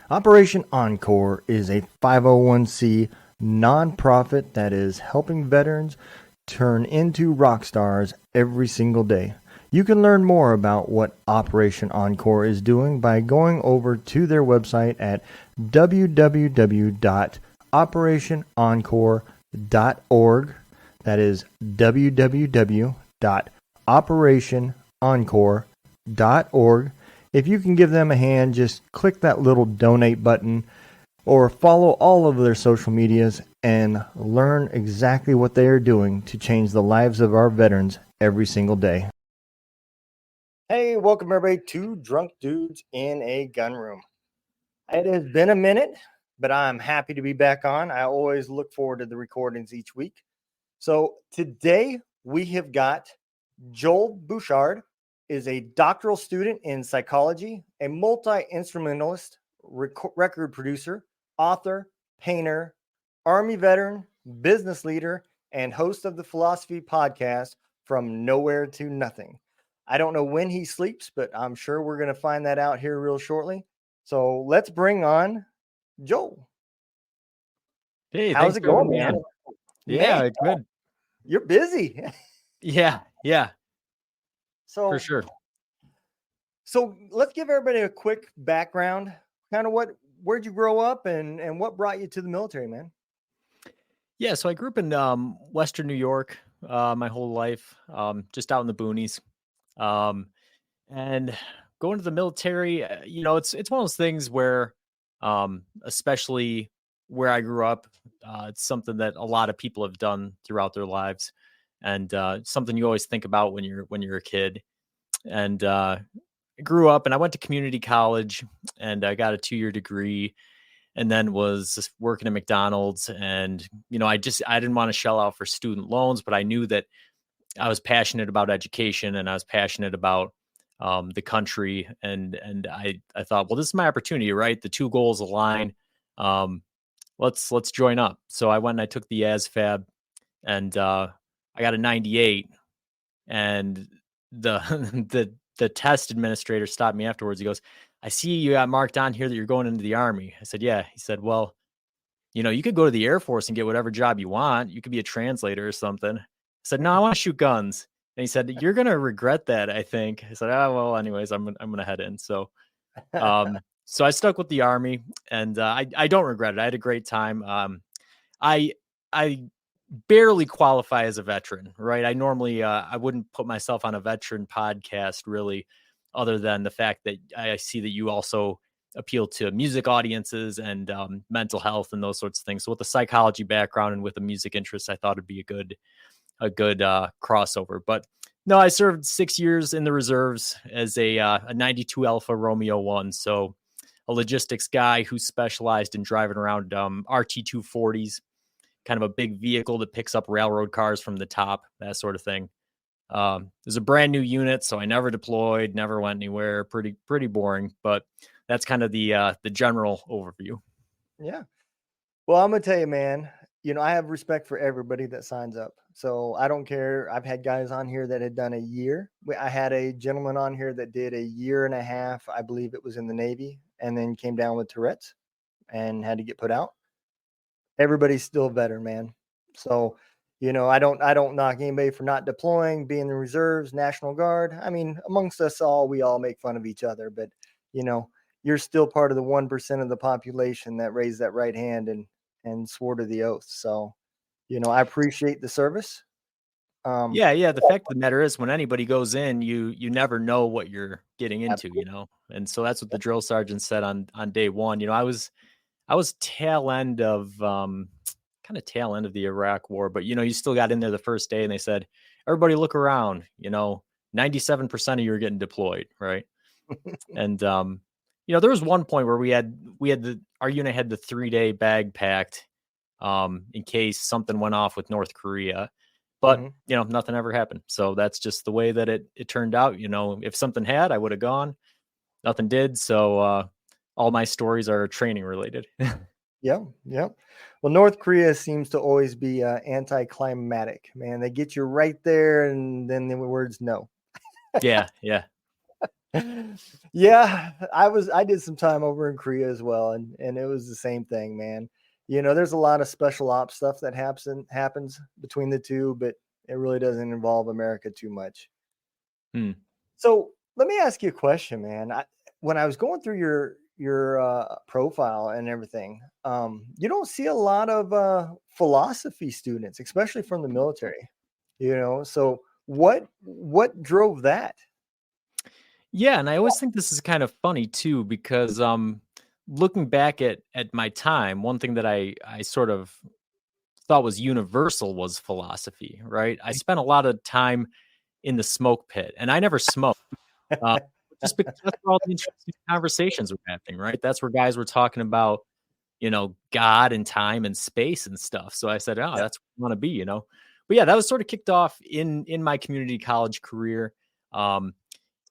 Operation Encore is a 501c nonprofit that is helping veterans turn into rock stars every single day. You can learn more about what Operation Encore is doing by going over to their website at www.operationencore.org. That is www.operationencore.org. If you can give them a hand, just click that little donate button or follow all of their social medias and learn exactly what they are doing to change the lives of our veterans every single day. Hey, welcome everybody to Drunk Dudes in a Gun Room. It has been a minute, but I'm happy to be back on. I always look forward to the recordings each week. So today we have got Joel Bouchard, is a doctoral student in psychology, a multi-instrumentalist, record producer, author, painter, Army veteran, business leader, and host of the Philosophy Podcast, From Nowhere to Nothing. I don't know when he sleeps, but I'm sure we're going to find that out here real shortly. So let's bring on Joel. Hey, how's it going, man? Yeah, Man, good. you're busy. Yeah, So for sure. So let's give everybody a quick background. Kind of where'd you grow up and what brought you to the military, man? Yeah, so I grew up in Western New York my whole life, just out in the boonies. Um, and going to the military, it's one of those things where, especially where I grew up, it's something that a lot of people have done throughout their lives, and something you always think about when you're a kid. And I grew up, and I went to community college, and I got a 2-year degree, and then was just working at McDonald's. And I didn't want to shell out for student loans, but I knew that I was passionate about education, and I was passionate about the country, and I thought, well, this is my opportunity, right? The two goals align. Um, let's join up. So I went and I took the ASFAB, and I got a 98, and the the test administrator stopped me afterwards. He goes, "I see you got marked on here that you're going into the Army." I said, "Yeah." He said, "Well, you could go to the Air Force and get whatever job you want. You could be a translator or something." I said, "No, I want to shoot guns." And he said, "You're gonna regret that, I think." I said, "Oh, well, anyways, I'm gonna head in." So I stuck with the Army, and I don't regret it. I had a great time. I I barely qualify as a veteran, right? I normally I wouldn't put myself on a veteran podcast really, other than the fact that I see that you also appeal to music audiences and mental health and those sorts of things. So with the psychology background and with the music interest, I thought it'd be a good crossover. But no, I served 6 years in the reserves as a 92 Alpha Romeo 1. So a logistics guy who specialized in driving around RT-240s, kind of a big vehicle that picks up railroad cars from the top, that sort of thing. It was a brand new unit, so I never deployed, never went anywhere. Pretty boring, but that's kind of the general overview. Yeah. Well, I'm gonna tell you, man, I have respect for everybody that signs up. So I don't care. I've had guys on here that had done a year. I had a gentleman on here that did a year and a half, I believe it was in the Navy, and then came down with Tourette's and had to get put out. Everybody's still veteran, man. So, I don't knock anybody for not deploying, being in the reserves, National Guard. I mean, amongst us all, we all make fun of each other, but you know, you're still part of the 1% of the population that raised that right hand and swore to the oath. So, I appreciate the service. Yeah. The fact of the matter is, when anybody goes in, you never know what you're getting into, and so that's what the drill sergeant said on day one. I was tail end of kind of tail end of the Iraq war, but you still got in there the first day, and they said, "Everybody look around." 97% of you are getting deployed, right? And there was one point where our unit had the 3-day bag packed, in case something went off with North Korea. But nothing ever happened. So that's just the way that it turned out. If something had, I would have gone. Nothing did. So all my stories are training related. Yeah, yeah. Well, North Korea seems to always be anticlimactic, man. They get you right there, and then the words no. Yeah. Yeah, I did some time over in Korea as well, and it was the same thing, man. There's a lot of special ops stuff that happens between the two, but it really doesn't involve America too much. Hmm. So let me ask you a question, man. When I was going through your profile and everything, you don't see a lot of philosophy students, especially from the military. So what drove that? Yeah, and I always think this is kind of funny too because looking back at my time, one thing that I sort of thought was universal was philosophy, right? I spent a lot of time in the smoke pit and I never smoked. Uh, just because that's where all the interesting conversations were happening, right? That's where guys were talking about, God and time and space and stuff. So I said, oh, Yeah. that's what I want to be. But yeah, that was sort of kicked off in my community college career. Um,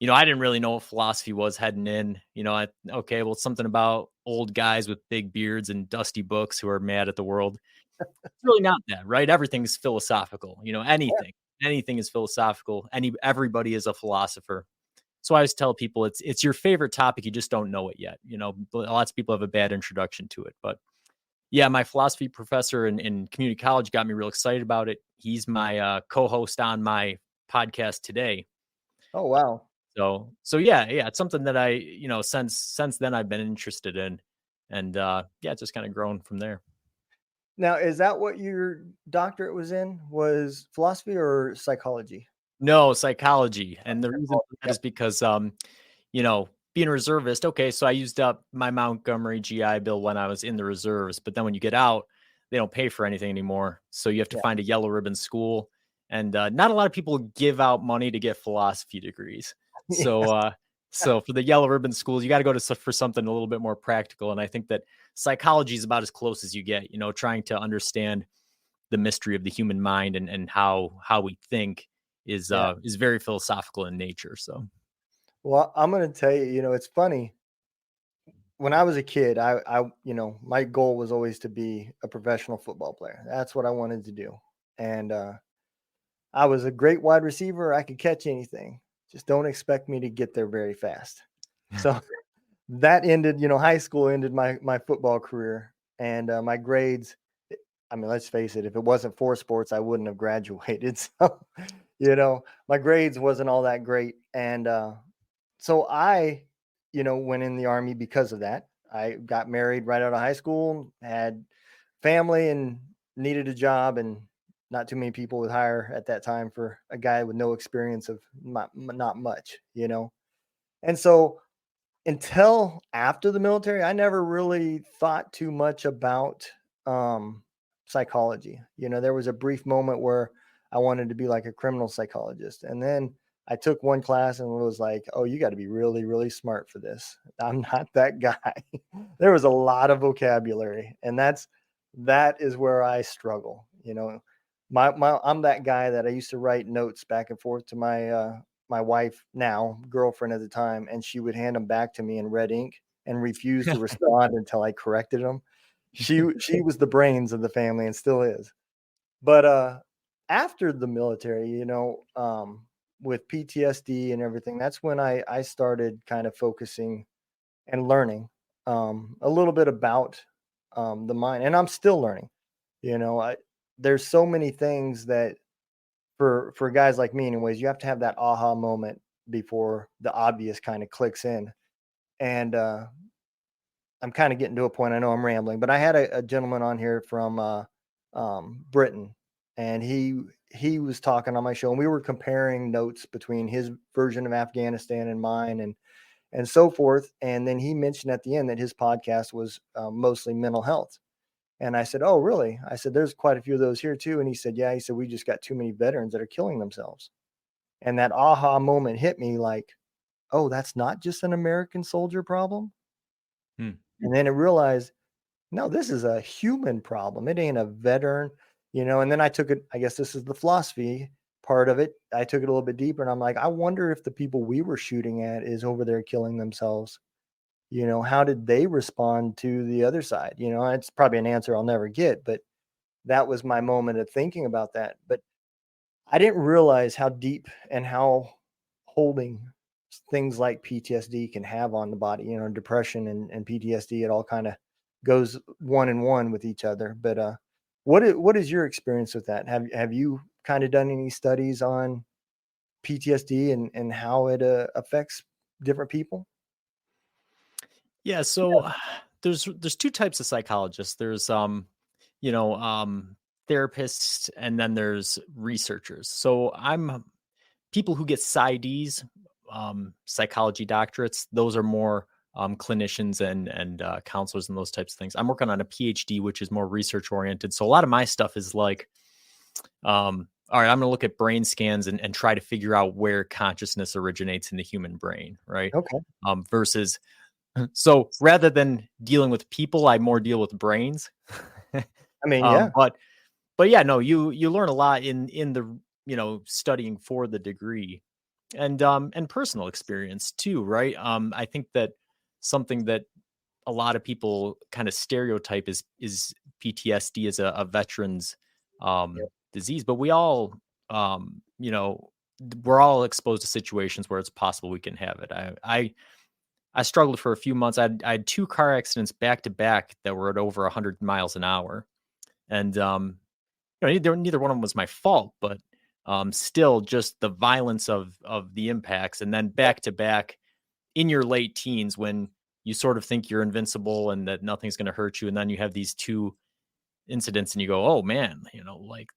I didn't really know what philosophy was heading in. Okay, well, it's something about old guys with big beards and dusty books who are mad at the world. It's really not that, right? Everything is philosophical. Anything is philosophical. Everybody is a philosopher. So I always tell people it's your favorite topic. You just don't know it yet. Lots of people have a bad introduction to it. But yeah, my philosophy professor in community college got me real excited about it. He's my co-host on my podcast today. Oh, wow. So yeah, it's something that I, since then I've been interested in, and yeah, it's just kind of grown from there. Now, is that what your doctorate was in? Was philosophy or psychology? No, psychology, and the reason for that Yep. is because being a reservist. Okay, so I used up my Montgomery GI Bill when I was in the reserves, but then when you get out, they don't pay for anything anymore, so you have to Yeah. find a yellow ribbon school, and not a lot of people give out money to get philosophy degrees. So, Yes. so for the yellow ribbon schools, you got to go to for something a little bit more practical, and I think that psychology is about as close as you get. Trying to understand the mystery of the human mind and how we think Yeah. is very philosophical in nature. So Well, I'm going to tell you, it's funny. When I was a kid, my goal was always to be a professional football player. That's what I wanted to do. And I was a great wide receiver. I could catch anything. Just don't expect me to get there very fast. So that ended, high school ended my football career, and my grades. I mean, let's face it, if it wasn't for sports, I wouldn't have graduated. So, my grades wasn't all that great. And so I, went in the Army because of that. I got married right out of high school, had family, and needed a job. And not too many people would hire at that time for a guy with no experience of not much. And so until after the military, I never really thought too much about um, psychology. There was a brief moment where I wanted to be like a criminal psychologist. And then I took one class and was like, oh, you got to be really, really smart for this. I'm not that guy. There was a lot of vocabulary. And that is where I struggle. I'm that guy that I used to write notes back and forth to my wife, now girlfriend at the time, and she would hand them back to me in red ink and refuse to respond until I corrected them. She was the brains of the family and still is. But after the military, with PTSD and everything, that's when I started kind of focusing and learning a little bit about the mind, and I'm still learning. There's so many things that for guys like me anyways, you have to have that aha moment before the obvious kind of clicks in. And I'm kind of getting to a point, I know I'm rambling, but I had a gentleman on here from Britain, and he was talking on my show, and we were comparing notes between his version of Afghanistan and mine, and so forth. And then he mentioned at the end that his podcast was mostly mental health. And I said, oh, really? I said, there's quite a few of those here too. And he said, yeah. He said, we just got too many veterans that are killing themselves. And that aha moment hit me like, oh, that's not just an American soldier problem. Hmm. And then I realized, no, this is a human problem. It ain't a veteran. And then I took it, I guess this is the philosophy part of it. I took it a little bit deeper, and I'm like, I wonder if the people we were shooting at is over there killing themselves. How did they respond to the other side? It's probably an answer I'll never get, but that was my moment of thinking about that. But I didn't realize how deep and how holding things like PTSD can have on the body. You know, depression and PTSD, it all kind of goes one and one with each other. But what is your experience with that? Have you kind of done any studies on PTSD and how it affects different people? Yeah, so there's two types of psychologists. There's you know, therapists, and then there's researchers. So I'm people who get PsyDs, psychology doctorates. Those are more clinicians and counselors and those types of things. I'm working on a PhD, which is more research oriented. So a lot of my stuff is like, all right, I'm going to look at brain scans and try to figure out where consciousness originates in the human brain, right? Okay. Versus, so rather than dealing with people, I more deal with brains. I mean, yeah. But yeah, no, you learn a lot in the, studying for the degree, and personal experience too, right? I think that something that a lot of people kind of stereotype is PTSD as a veteran's Yep. disease, but we all, we're all exposed to situations where it's possible we can have it. I struggled for a few months. I had two car accidents back to back that were at over 100 miles an hour, and neither one of them was my fault, but still, just the violence of the impacts, and then back to back in your late teens when you sort of think you're invincible and that nothing's going to hurt you, and then you have these two incidents, and you go, "Oh man, like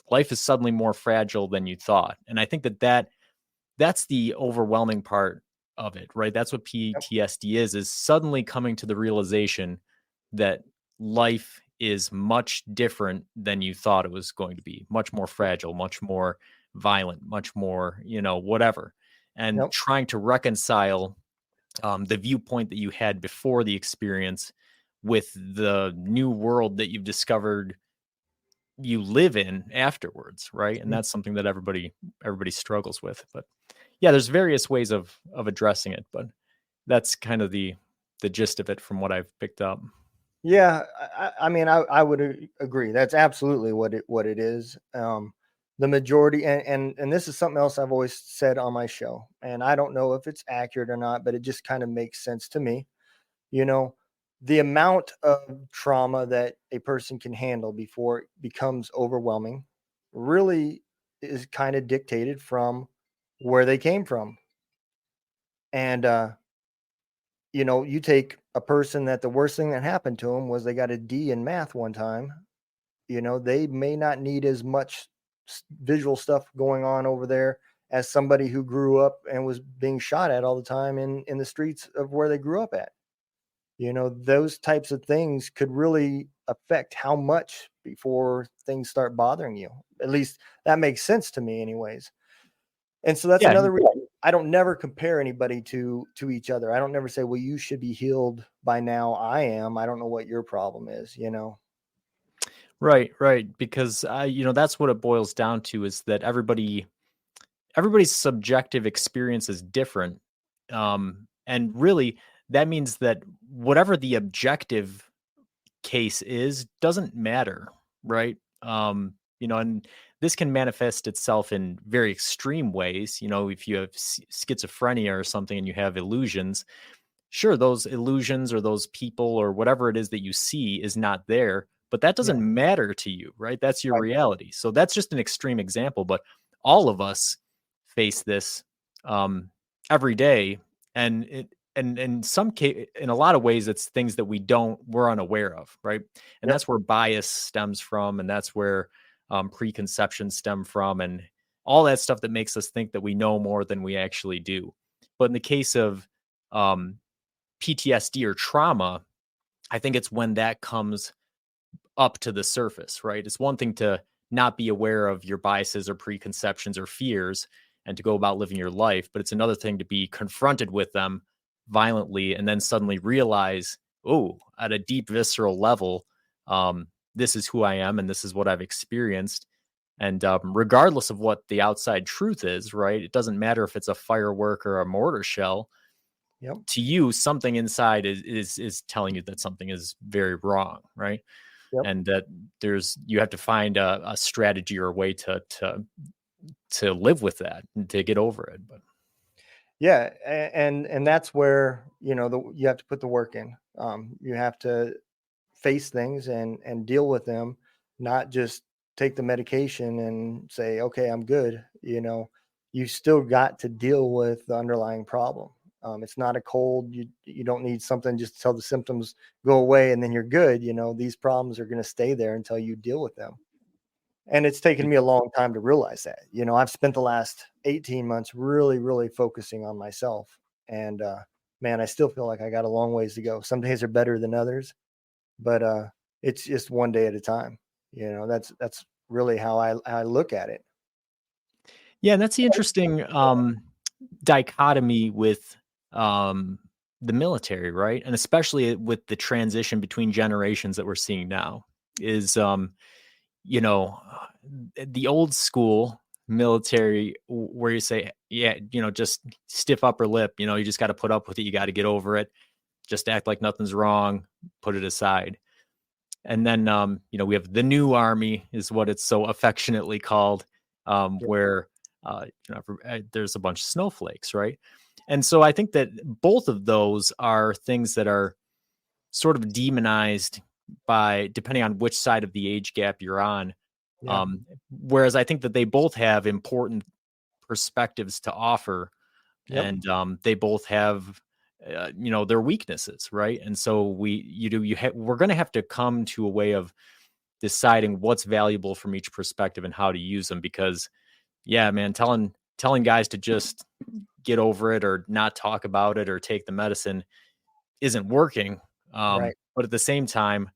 life is suddenly more fragile than you thought." And I think that's the overwhelming part of it, right? That's what Yep. PTSD is suddenly coming to the realization that life is much different than you thought it was going to be, much more fragile, much more violent, much more, whatever. And Yep. trying to reconcile the viewpoint that you had before the experience with the new world that you've discovered you live in afterwards, right? And Mhm. that's something that everybody struggles with. But yeah, there's various ways of addressing it, but that's kind of the gist of it from what I've picked up. Yeah, I mean, I would agree. That's absolutely what it is. The majority, and this is something else I've always said on my show, and I don't know if it's accurate or not, but it just kind of makes sense to me. You know, the amount of trauma that a person can handle before it becomes overwhelming really is kind of dictated from where they came from. And you take a person that the worst thing that happened to them was they got a D in math one time. They may not need as much visual stuff going on over there as somebody who grew up and was being shot at all the time in the streets of where they grew up at. Those types of things could really affect how much before things start bothering you. At least that makes sense to me anyways. And so that's Yeah, another reason I don't never compare anybody to each other. I don't never say, "Well, you should be healed by now. I am. I don't know what your problem is." right. Because that's what it boils down to, is that everybody's subjective experience is different. And really that means that whatever the objective case is doesn't matter, right? And this can manifest itself in very extreme ways. If you have schizophrenia or something and you have illusions, sure, those illusions or those people or whatever it is that you see is not there, but that Yeah. doesn't matter to you, right? That's your Right. reality. So that's just an extreme example, but all of us face this um, every day, and in some case, in a lot of ways, it's things that we're unaware of, right? And Yep. that's where bias stems from, and that's where preconceptions stem from, and all that stuff that makes us think that we know more than we actually do. But in the case of um, PTSD or trauma, I think it's when that comes up to the surface, right? It's one thing to not be aware of your biases or preconceptions or fears and to go about living your life, but it's another thing to be confronted with them violently and then suddenly realize, oh, at a deep visceral level, this is who I am and this is what I've experienced. And regardless of what the outside truth is, right? It doesn't matter if it's a firework or a mortar shell. Yep. To you, something inside is telling you that something is very wrong, right? Yep. And that you have to find a strategy or a way to live with that and to get over it. But Yeah, and that's where, you have to put the work in. You have to face things and deal with them, not just take the medication and say, okay, I'm good. You still got to deal with the underlying problem. It's not a cold. You don't need something just till the symptoms go away and then you're good. These problems are going to stay there until you deal with them. And it's taken me a long time to realize that. I've spent the last 18 months really, really focusing on myself. And man, I still feel like I got a long ways to go. Some days are better than others, but it's just one day at a time. That's really how I look at it. Yeah, and that's the interesting dichotomy with um, the military, right? And especially with the transition between generations that we're seeing now is, you know, the old school military where you say, yeah, just stiff upper lip, you just got to put up with it. You got to get over it. Just act like nothing's wrong, put it aside. And then, we have the new army is what it's so affectionately called, Yeah. where, there's a bunch of snowflakes, right? And so I think that both of those are things that are sort of demonized by depending on which side of the age gap you're on. Yeah. Whereas I think that they both have important perspectives to offer, Yep. and they both have their weaknesses, right? And so we're going to have to come to a way of deciding what's valuable from each perspective and how to use them, because yeah, man, telling guys to just get over it or not talk about it or take the medicine isn't working. Right. But at the same time,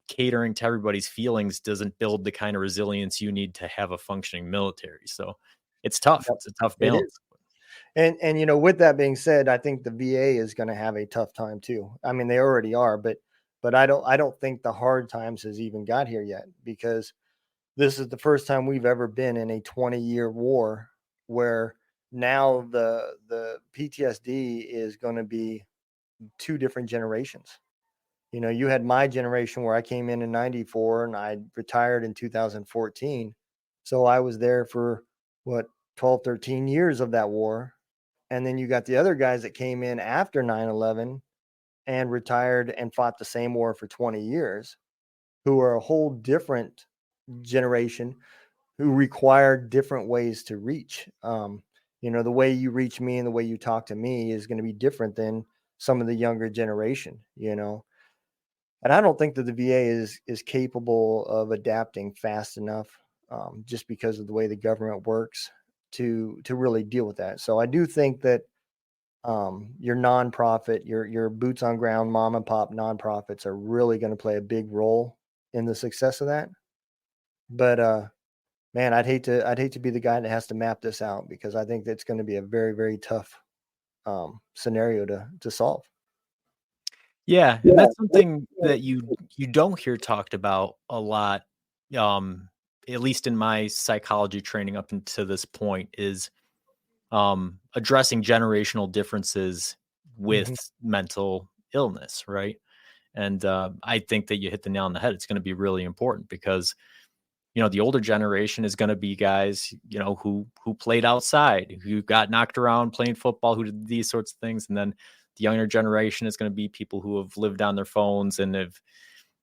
catering to everybody's feelings doesn't build the kind of resilience you need to have a functioning military. So it's tough. Yep. It's a tough It balance. is. And with that being said, I think the VA is going to have a tough time too. I mean, they already are, but I don't think the hard times has even got here yet, because this is the first time we've ever been in a 20-year war where now the PTSD is going to be two different generations. You had my generation where I came in '94 and I retired in 2014. So I was there for what, 12, 13 years of that war. And then you got the other guys that came in after 9/11 and retired and fought the same war for 20 years, who are a whole different generation who require different ways to reach. The way you reach me and the way you talk to me is going to be different than some of the younger generation. And I don't think that the VA is capable of adapting fast enough, just because of the way the government works to really deal with that. So I do think that your nonprofit, your boots on ground mom and pop nonprofits are really going to play a big role in the success of that. But man, I'd hate to be the guy that has to map this out, because I think that's going to be a very, very tough scenario to solve. Yeah, and Yeah. that's something that you don't hear talked about a lot, um, at least in my psychology training up until this point, is addressing generational differences with Hmm. mental illness, right? And I think that you hit the nail on the head. It's going to be really important because the older generation is going to be guys who played outside, who got knocked around playing football, who did these sorts of things, and then the younger generation is going to be people who have lived on their phones and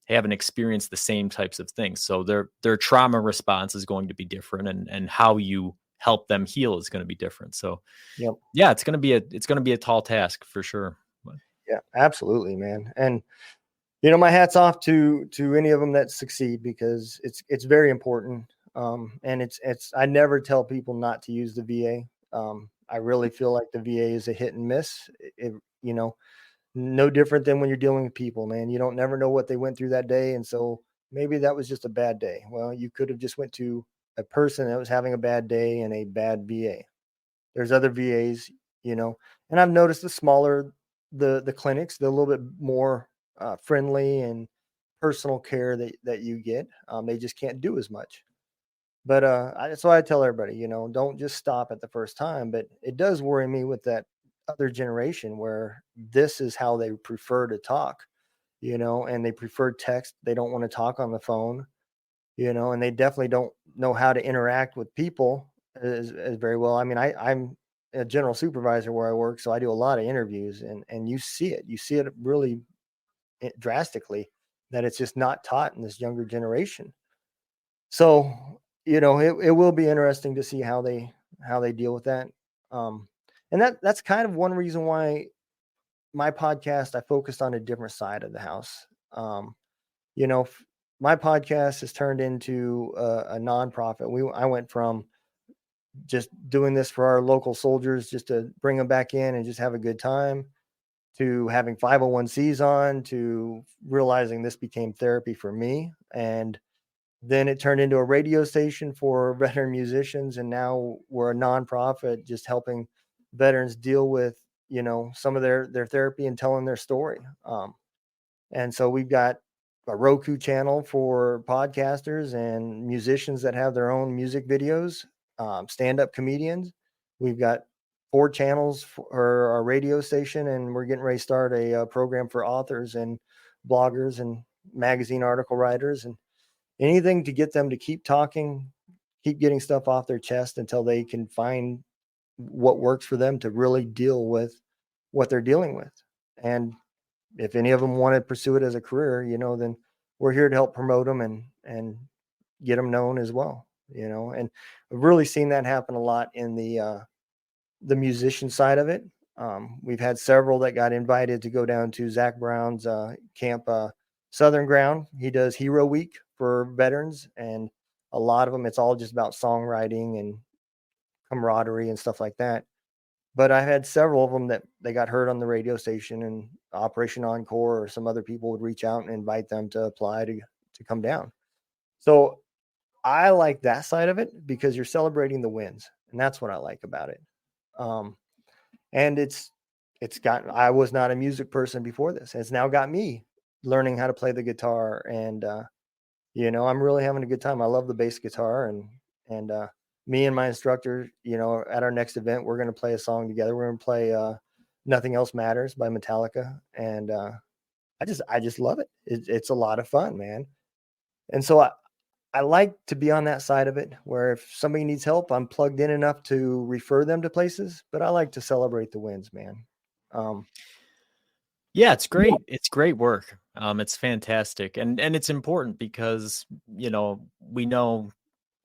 haven't experienced the same types of things. So their trauma response is going to be different, and how you help them heal is going to be different. So Yep. yeah, it's going to be a tall task for sure. But Yeah, absolutely, man. And my hat's off to any of them that succeed, because it's very important. And it's I never tell people not to use the VA. I really feel like the VA is a hit and miss. You know, no different than when you're dealing with people, man. You don't never know what they went through that day, and so maybe that was just a bad day. Well, you could have just went to a person that was having a bad day in a bad VA. There's other VAs, and I've noticed the smaller the clinics, they're a little bit more friendly and personal care that you get. They just can't do as much. But so I tell everybody, don't just stop at the first time. But it does worry me with that other generation where this is how they prefer to talk, and they prefer text. They don't want to talk on the phone, and they definitely don't know how to interact with people as very well. I mean, I'm a general supervisor where I work, so I do a lot of interviews, and you see it really drastically, that it's just not taught in this younger generation. So, it will be interesting to see how they deal with that. Um, and that's kind of one reason why my podcast, I focused on a different side of the house. You know, my podcast has turned into a nonprofit. I went from just doing this for our local soldiers, just to bring them back in and just have a good time, to having 501(c)s on, to realizing this became therapy for me. And then it turned into a radio station for veteran musicians. And now we're a nonprofit just helping veterans deal with, some of their therapy and telling their story. And so we've got a Roku channel for podcasters and musicians that have their own music videos, stand-up comedians. We've got 4 channels for our radio station, and we're getting ready to start a program for authors and bloggers and magazine article writers, and anything to get them to keep talking, keep getting stuff off their chest until they can find what works for them to really deal with what they're dealing with. And if any of them want to pursue it as a career, then we're here to help promote them and get them known as well. And I've really seen that happen a lot in the musician side of it. We've had several that got invited to go down to Zach Brown's camp, Southern Ground. He does Hero Week for veterans, and a lot of them, it's all just about songwriting and camaraderie and stuff like that. But I had several of them that they got heard on the radio station, and Operation Encore or some other people would reach out and invite them to apply to come down. So I like that side of it because you're celebrating the wins, and that's what I like about it. And I was not a music person before this. It's now got me learning how to play the guitar, and I'm really having a good time. I love the bass guitar, and me and my instructor, at our next event, we're going to play a song together. We're going to play Nothing Else Matters by Metallica. And I just love it. It's a lot of fun, man. And so I like to be on that side of it, where if somebody needs help, I'm plugged in enough to refer them to places, but I like to celebrate the wins, man. Yeah, it's great. It's great work. It's fantastic. And it's important because, we know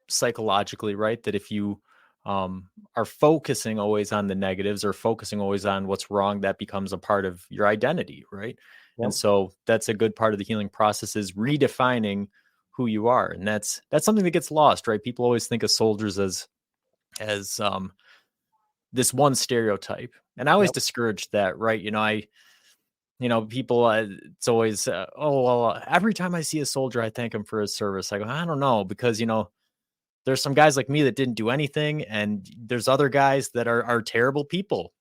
psychologically, right, that if you are focusing always on the negatives or focusing always on what's wrong, that becomes a part of your identity, right? Yep. And so that's a good part of the healing process, is redefining who you are. And that's something that gets lost, right? People always think of soldiers as this one stereotype, and I always discourage that, right? People, it's always, oh, well, every time I see a soldier, I thank him for his service. I go, I don't know, because, there's some guys like me that didn't do anything, and there's other guys that are terrible people.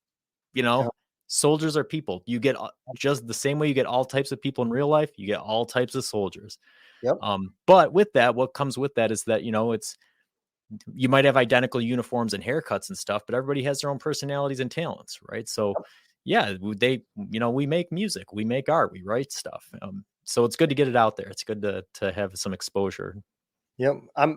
Yep. Soldiers are people. You get just the same way you get all types of people in real life, you get all types of soldiers. Yep. But with that, what comes with that is that, you might have identical uniforms and haircuts and stuff, but everybody has their own personalities and talents, right? So yeah, we make music, we make art, we write stuff. So it's good to get it out there. It's good to have some exposure. Yep.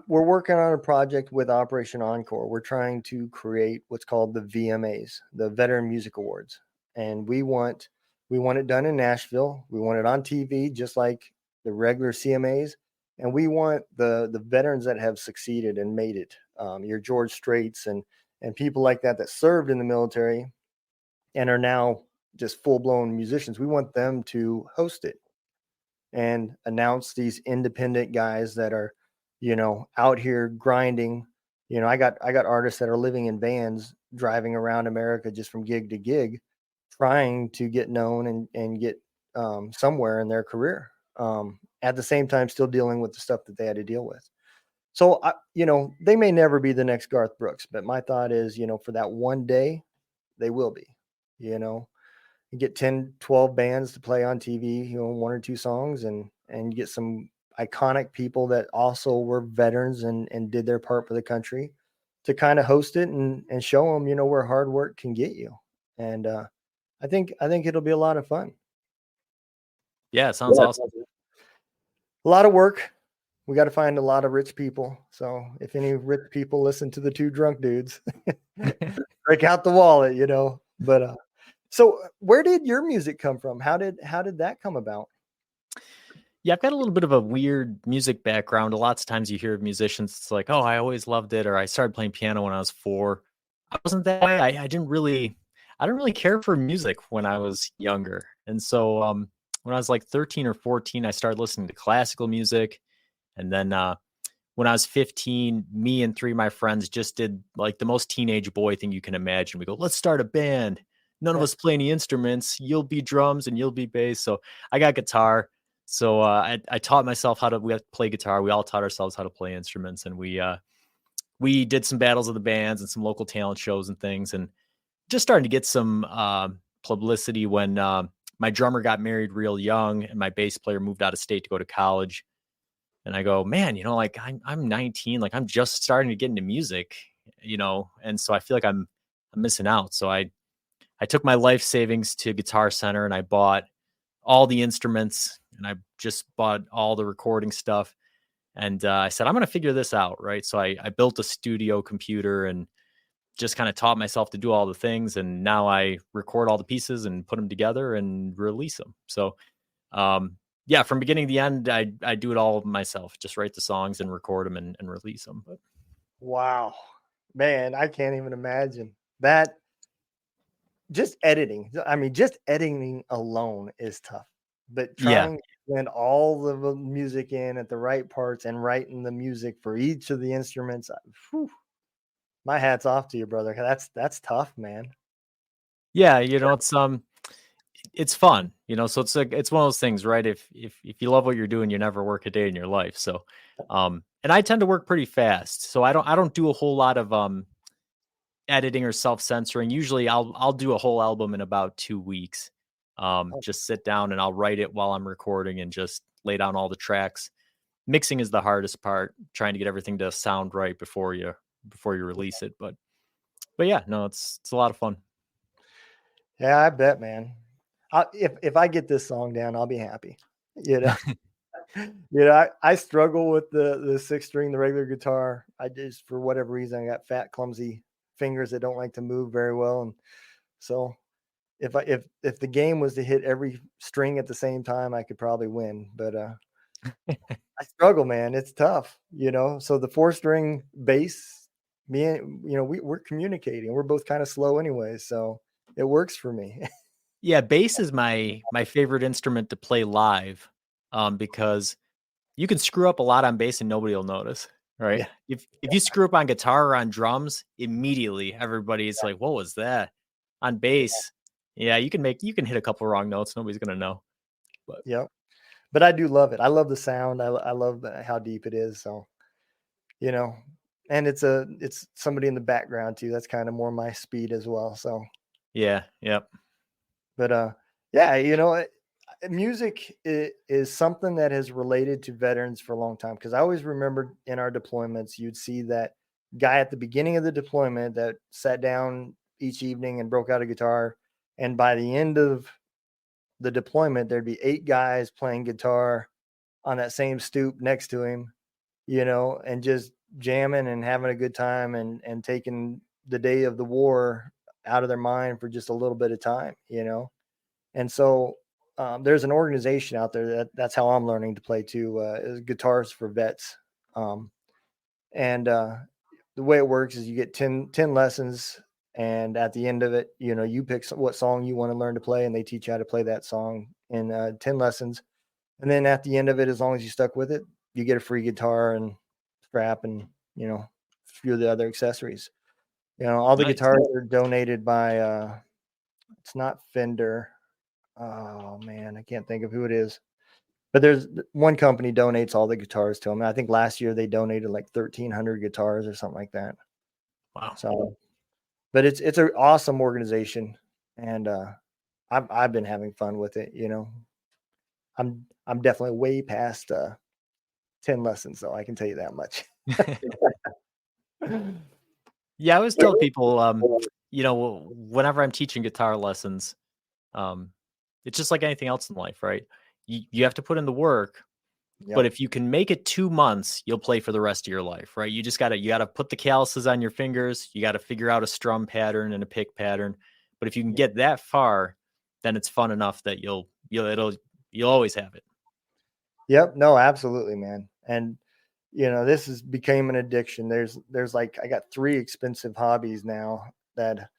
We're working on a project with Operation Encore. We're trying to create what's called the VMAs, the Veteran Music Awards. And we want it done in Nashville. We want it on TV, just like the regular CMAs. And we want the veterans that have succeeded and made it, your George Straits and people like that served in the military and are now just full-blown musicians. We want them to host it and announce these independent guys that are, out here grinding. I got artists that are living in vans, driving around America just from gig to gig, trying to get known and get somewhere in their career. At the same time, still dealing with the stuff that they had to deal with. So, they may never be the next Garth Brooks, but my thought is, for that one day, they will be. You get 10, 12 bands to play on TV, 1 or 2 songs, and get some iconic people that also were veterans and did their part for the country to kind of host it and show them, where hard work can get you. And I think it'll be a lot of fun. Yeah, it sounds awesome. A lot of work. We got to find a lot of rich people. So if any rich people listen to the 2 drunk dudes, break out the wallet, But so where did your music come from? How did that come about? Yeah, I've got a little bit of a weird music background. Lots of times you hear of musicians, it's like, oh, I always loved it, or I started playing piano when I was 4. I wasn't that way. I didn't really care for music when I was younger. And so when I was like 13 or 14, I started listening to classical music. And then when I was 15, me and 3 of my friends just did like the most teenage boy thing you can imagine. We go, let's start a band. None of us play any instruments. You'll be drums and you'll be bass. So I got guitar. So I taught myself how to play guitar. We all taught ourselves how to play instruments, and we did some battles of the bands and some local talent shows and things, and just starting to get some publicity when my drummer got married real young, and my bass player moved out of state to go to college. And I go, man, like I'm 19, like I'm just starting to get into music, and so I feel like I'm missing out. So I took my life savings to Guitar Center and I bought all the instruments, and I just bought all the recording stuff. And I said, I'm going to figure this out. Right. So I built a studio computer and just kind of taught myself to do all the things. And now I record all the pieces and put them together and release them. So, yeah, from beginning to the end, I do it all myself, just write the songs and record them and release them. But Wow, man, I can't even imagine that. Just editing. I mean, just editing alone is tough. But yeah, trying to blend all the music in at the right parts and writing the music for each of the instruments, whew, my hat's off to you, brother. That's tough, man. yeah, it's fun, so it's one of those things, right? If you love what you're doing, you never work a day in your life. So, and I tend to work pretty fast. So I don't do a whole lot of editing or self-censoring. Usually I'll do a whole album in about 2 weeks. Oh, Just sit down and I'll write it while I'm recording and just lay down all the tracks. Mixing is the hardest part, trying to get everything to sound right before you release it. But yeah, no, it's a lot of fun. yeah, I bet, man. If I get this song down, I'll be happy. You know, I struggle with the 6 string, the regular guitar. I just, for whatever reason, I got fat, clumsy fingers that don't like to move very well, and so if the game was to hit every string at the same time, I could probably win. But I struggle, man. It's tough, So the 4 string bass, me and we're communicating. We're both kind of slow anyway, so it works for me. Yeah, bass is my favorite instrument to play live, because you can screw up a lot on bass and nobody will notice, right? Yeah, If you screw up on guitar or on drums, immediately everybody's like, "What was that?" On bass, yeah, you can hit a couple wrong notes, nobody's gonna know. But yep. But I do love it. I love the sound. I love how deep it is. So you know, and it's somebody in the background too. That's kind of more my speed as well. So, yeah, yep, but yeah, music is something that has related to veterans for a long time, because I always remember in our deployments, you'd see that guy at the beginning of the deployment that sat down each evening and broke out a guitar, and by the end of the deployment, there'd be 8 guys playing guitar on that same stoop next to him, and just jamming and having a good time, and taking the day of the war out of their mind for just a little bit of time. And so there's an organization out there that's how I'm learning to play too, is Guitars for Vets. Um, and the way it works is you get 10 lessons. And at the end of it, you pick what song you want to learn to play, and they teach you how to play that song in 10 lessons. And then at the end of it, as long as you stuck with it, you get a free guitar and strap and, a few of the other accessories. All the nice. guitars are donated by, it's not Fender. Oh man, I can't think of who it is. But there's one company donates all the guitars to them. I think last year they donated like 1,300 guitars or something like that. Wow. So, but it's an awesome organization, and I've been having fun with it. I'm definitely way past 10 lessons, though. I can tell you that much. Yeah, I always tell people, whenever I'm teaching guitar lessons, it's just like anything else in life, right? You have to put in the work, But Yep. if you can make it 2 months, you'll play for the rest of your life, right? You gotta put the calluses on your fingers. You gotta figure out a strum pattern and a pick pattern. But if you can get that far, then it's fun enough that you'll always have it. Yep. No, absolutely, man. And this has became an addiction. There's like I got 3 expensive hobbies now that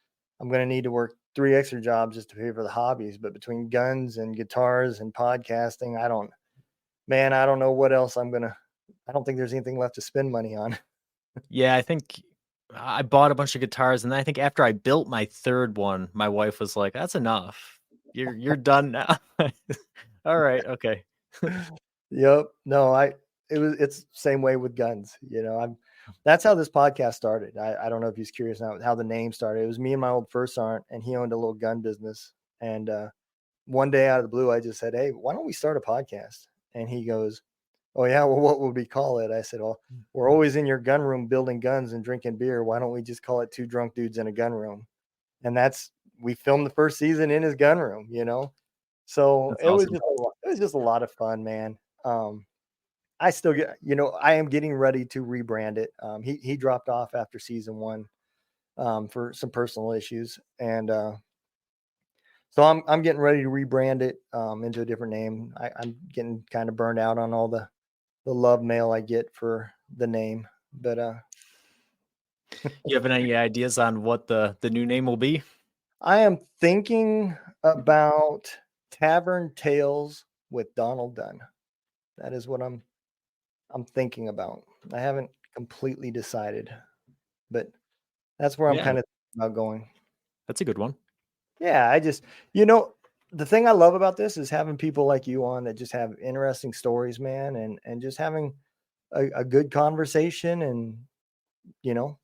I'm gonna need to work 3 extra jobs just to pay for the hobbies. But between guns and guitars and podcasting, I don't know what else I don't think there's anything left to spend money on. Yeah, I think I bought a bunch of guitars, and I think after I built my 3rd one, my wife was like, "That's enough. You're done now." All right, okay. Yep. No, it's the same way with guns. That's how this podcast started. I don't know if he's curious now how the name started. It was me and my old first sergeant, and he owned a little gun business. And one day out of the blue, I just said, "Hey, why don't we start a podcast?" And he goes, "Oh yeah, well, what would we call it?" I said, "Well, we're always in your gun room building guns and drinking beer. Why don't we just call it Two Drunk Dudes in a Gun Room?" And we filmed the first season in his gun room. So That's awesome. it was just a lot of fun, man. I still I am getting ready to rebrand it. He dropped off after season 1 for some personal issues, and so I'm getting ready to rebrand it into a different name. I'm getting kind of burned out on all the love mail I get for the name, but You have any ideas on what the new name will be? I am thinking about Tavern Tales with Donald Dunn. That is what I'm thinking about. I haven't completely decided, but that's where I'm Yeah, kind of about going. that's a good one. Yeah, I just, you know, the thing I love about this is having people like you on that just have interesting stories, man, and just having a good conversation and you know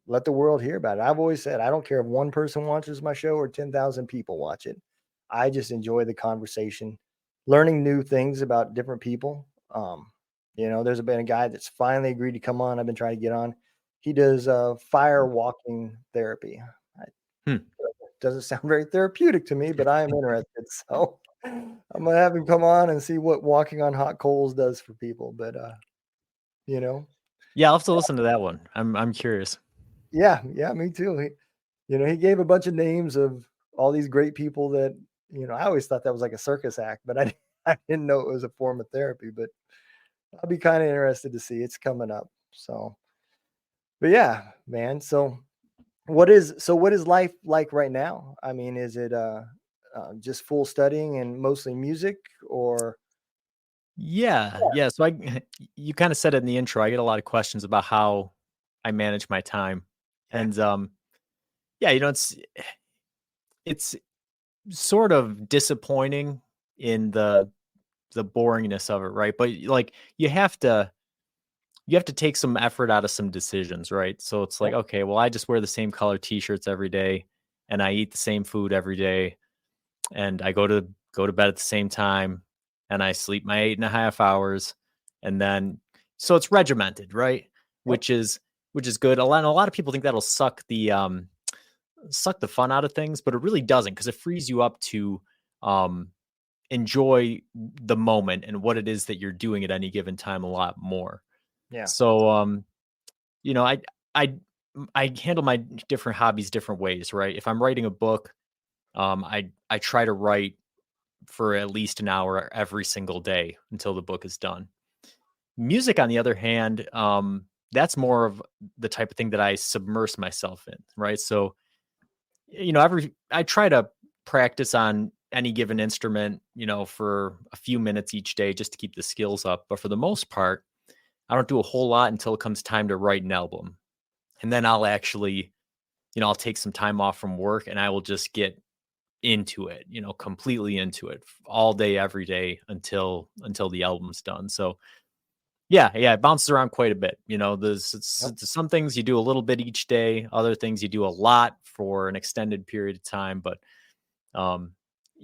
let the world hear about it. I've always said I don't care if one person watches my show or 10,000 people watch it. I just enjoy the conversation, learning new things about different people. There's been a guy that's finally agreed to come on. I've been trying to get on. He does fire walking therapy. Hmm. Doesn't sound very therapeutic to me, but I am interested. So I'm gonna have him come on and see what walking on hot coals does for people. But you know, Yeah, I'll have to listen to that one. I'm curious. yeah, me too. He gave a bunch of names of all these great people that I always thought that was like a circus act, but I didn't know it was a form of therapy. But I'll be kind of interested to see it's coming up. So, but yeah, man. So what is life like right now? I mean, is it just full studying and mostly music, or Yeah, yeah. So you kind of said it in the intro. I get a lot of questions about how I manage my time, yeah, and yeah, it's sort of disappointing in the boringness of it, right? But like you have to take some effort out of some decisions, right? So it's like, yep, okay, well, I just wear the same color t-shirts every day and I eat the same food every day and I go to bed at the same time and I sleep my 8.5 hours. And then so it's regimented, right? yep, Which is good. A lot of people think that'll suck the fun out of things, but it really doesn't because it frees you up to um enjoy the moment and what it is that you're doing at any given time a lot more. yeah, So you know, I I handle my different hobbies different ways, right? If I'm writing a book, I try to write for at least an hour every single day until the book is done. Music, on the other hand, that's more of the type of thing that I submerse myself in, right? So, every I try to practice on any given instrument, for a few minutes each day just to keep the skills up. But for the most part, I don't do a whole lot until it comes time to write an album. And then I'll actually, I'll take some time off from work and I will just get into it, completely into it all day, every day until the album's done. So yeah, it bounces around quite a bit. yep, Some things you do a little bit each day, other things you do a lot for an extended period of time. But um,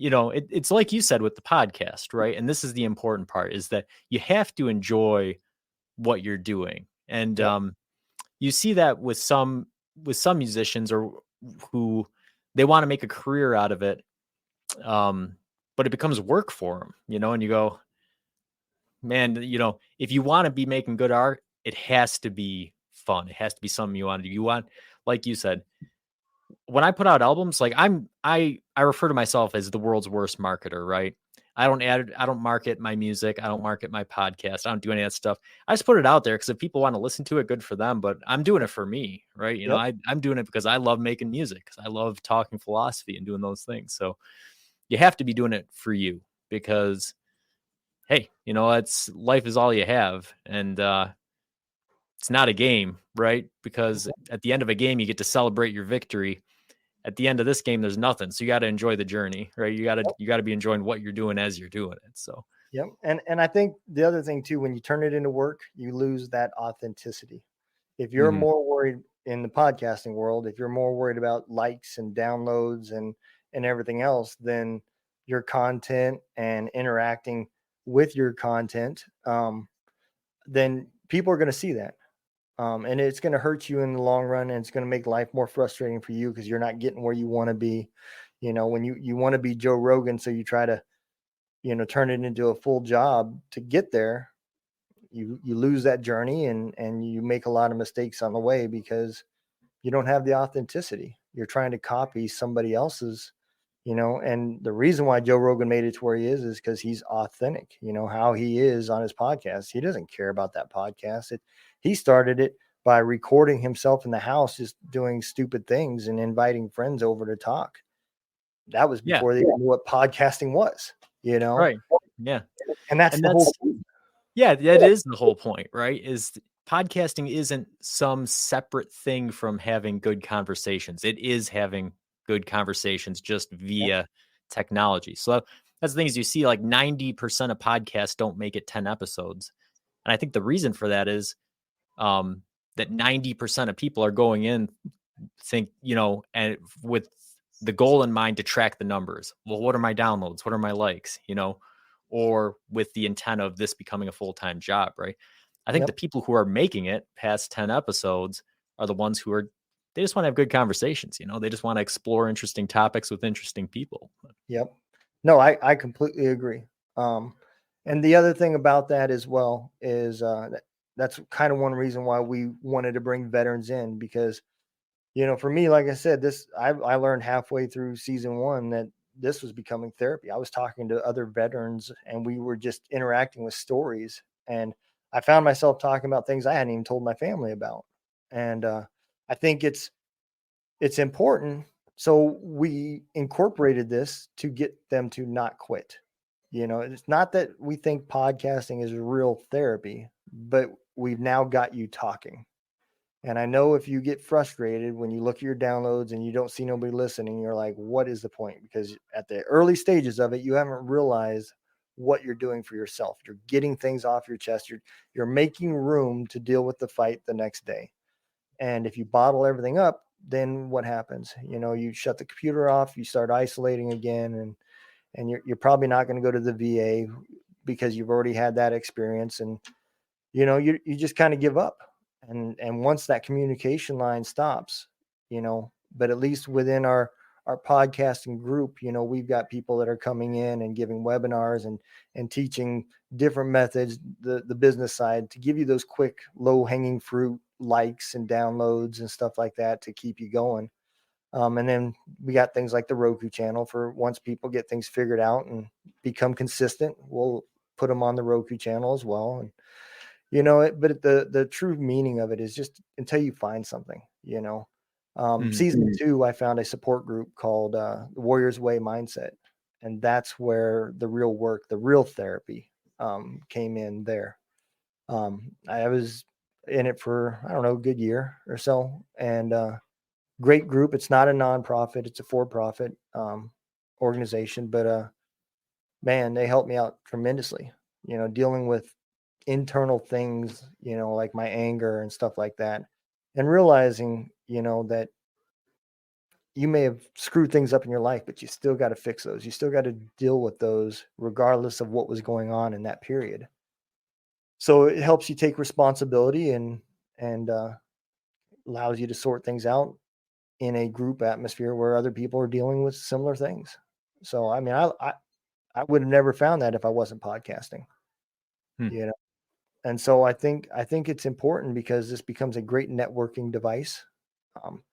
it's like you said with the podcast, right? And this is the important part is that you have to enjoy what you're doing. And yep, you see that with some musicians or who they want to make a career out of it, but it becomes work for them, and you go, man, if you want to be making good art, it has to be fun. It has to be something you want to do. You want, like you said, when I put out albums, like I refer to myself as the world's worst marketer, right? I don't market my music. I don't market my podcast. I don't do any of that stuff. I just put it out there because if people want to listen to it, good for them. But I'm doing it for me, right? Yep. I'm doing it because I love making music, because I love talking philosophy and doing those things. So you have to be doing it for you because, hey, it's life is all you have, and it's not a game, right? Because at the end of a game, you get to celebrate your victory. At the end of this game, there's nothing. So you got to enjoy the journey, right? You got to be enjoying what you're doing as you're doing it. So, Yep. And I think the other thing too, when you turn it into work, you lose that authenticity. If you're mhm. more worried in the podcasting world, if you're more worried about likes and downloads and everything else, then your content and interacting with your content, then people are going to see that. And it's going to hurt you in the long run, and it's going to make life more frustrating for you because you're not getting where you want to be. When you want to be Joe Rogan, so you try to, turn it into a full job to get there, you lose that journey, and you make a lot of mistakes on the way because you don't have the authenticity. You're trying to copy somebody else's, and the reason why Joe Rogan made it to where he is because he's authentic, how he is on his podcast. He doesn't care about that podcast. He started it by recording himself in the house, just doing stupid things and inviting friends over to talk. That was Yeah, before they knew what podcasting was, right. Yeah. and that's And the whole. yeah, that is the whole point, right? Podcasting isn't some separate thing from having good conversations. It is having good conversations just via technology. So that's the thing is you see like 90% of podcasts don't make it 10 episodes. And I think the reason for that is that 90% of people are going in and with the goal in mind to track the numbers. Well, what are my downloads? What are my likes? Or with the intent of this becoming a full-time job, right? I think the Yep. people who are making it past 10 episodes are the ones they just want to have good conversations. They just want to explore interesting topics with interesting people. Yep. No, I completely agree. Um, and the other thing about that as well is that's kind of one reason why we wanted to bring veterans in because, for me, like I said, I learned halfway through season 1 that this was becoming therapy. I was talking to other veterans and we were just interacting with stories. And I found myself talking about things I hadn't even told my family about. And I think it's important. So we incorporated this to get them to not quit. It's not that we think podcasting is real therapy, but we've now got you talking. And I know if you get frustrated when you look at your downloads and you don't see nobody listening, you're like, what is the point? Because at the early stages of it, you haven't realized what you're doing for yourself. You're getting things off your chest. You're making room to deal with the fight the next day. And if you bottle everything up, then what happens? You shut the computer off, you start isolating again, and you're probably not going to go to the VA because you've already had that experience, and you just kind of give up. And once that communication line stops, but at least within our podcasting group, we've got people that are coming in and giving webinars and teaching different methods, the business side, to give you those quick low hanging fruit likes and downloads and stuff like that to keep you going. And then we got things like the Roku channel for once people get things figured out and become consistent, we'll put them on the Roku channel as well. And but the true meaning of it is just until you find something. Season 2, I found a support group called the Warriors Way Mindset, and that's where the real work, the real therapy, came in there. I was in it for, I don't know, a good year or so, and great group. It's not a nonprofit; it's a for-profit organization, but man, they helped me out tremendously. Dealing with internal things, like my anger and stuff like that, and realizing, that you may have screwed things up in your life, but you still got to fix those. You still got to deal with those regardless of what was going on in that period. So it helps you take responsibility and allows you to sort things out in a group atmosphere where other people are dealing with similar things. So, I mean, I would have never found that if I wasn't podcasting. Hmm. you know. And so I think it's important because this becomes a great networking device. Um,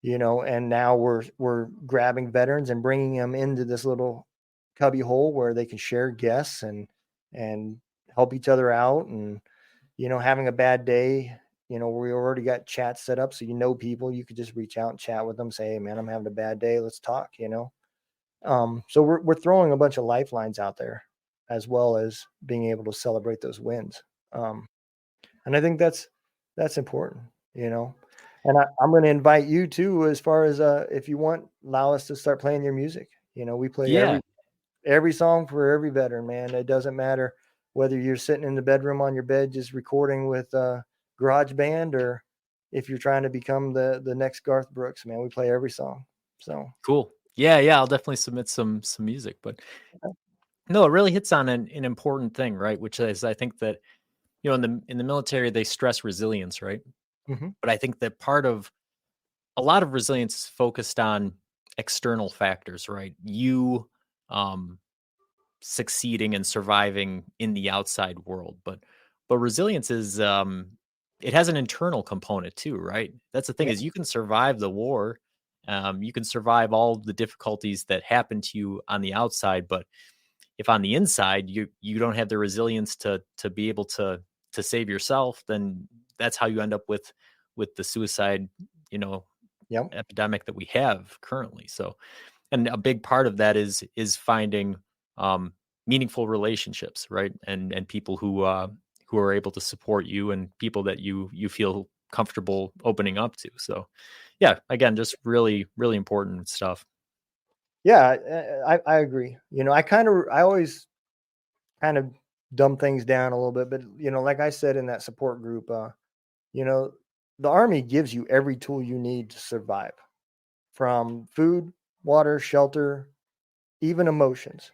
and now we're grabbing veterans and bringing them into this little cubby hole where they can share guests and help each other out. And having a bad day, we already got chat set up, so people, you could just reach out and chat with them, say, hey man, I'm having a bad day, let's talk. So we're throwing a bunch of lifelines out there, as well as being able to celebrate those wins. um, and I think that's important, you know. And I'm going to invite you too, as far as if you want, allow us to start playing your music. We play Yeah. every song for every veteran, man. It doesn't matter whether you're sitting in the bedroom on your bed just recording with Garage Band, or if you're trying to become the next Garth Brooks, man. We play every song. So Cool. Yeah. Yeah. I'll definitely submit some music, but no, it really hits on an important thing, right? Which is, I think that, in the military, they stress resilience, right? hmm But I think that part of a lot of resilience is focused on external factors, right? You, um, succeeding and surviving in the outside world, but resilience is, it has an internal component too, right? That's the thing, yeah, is you can survive the war, you can survive all the difficulties that happen to you on the outside, but if on the inside you don't have the resilience to be able to save yourself, then that's how you end up with the suicide, you know yep, epidemic that we have currently. So, and a big part of that is finding um meaningful relationships, right? And people who are able to support you, and people that you feel comfortable opening up to. So yeah, again, just really really important stuff. yeah. I agree. I always kind of dumb things down a little bit, but like I said in that support group, you know, the Army gives you every tool you need to survive, from food, water, shelter, even emotions.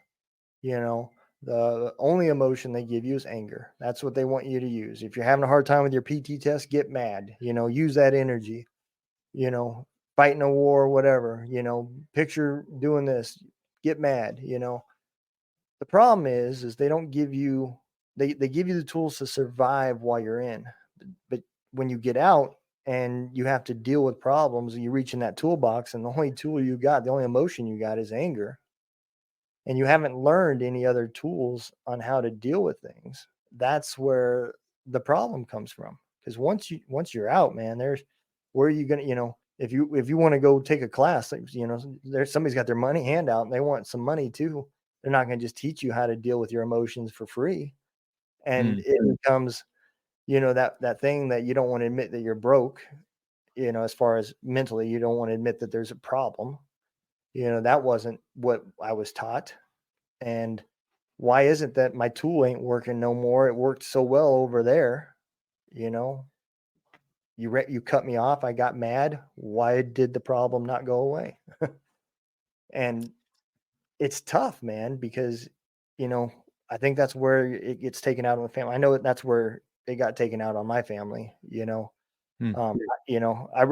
You know, the only emotion they give you is anger. That's what they want you to use. If you're having a hard time with your PT test, get mad. Use that energy. You know, fighting a war, whatever. Picture doing this, get mad. The problem is they don't give you they give you the tools to survive while you're in. But when you get out and you have to deal with problems, you reach in that toolbox, and the only tool you got, the only emotion you got, is anger, and you haven't learned any other tools on how to deal with things. That's where the problem comes from. Because once you're out, man, where are you gonna, if you want to go take a class, like, there's somebody's got their money handout and they want some money too. They're not gonna just teach you how to deal with your emotions for free. And Mm, it becomes, that thing that you don't want to admit that you're broke, as far as mentally, you don't want to admit that there's a problem. That wasn't what I was taught. And why is it that my tool ain't working no more? It worked so well over there. You know, you cut me off. I got mad. Why did the problem not go away? And it's tough, man, because you know I think that's where it gets taken out on the family. I know that's where it got taken out on my family. mm,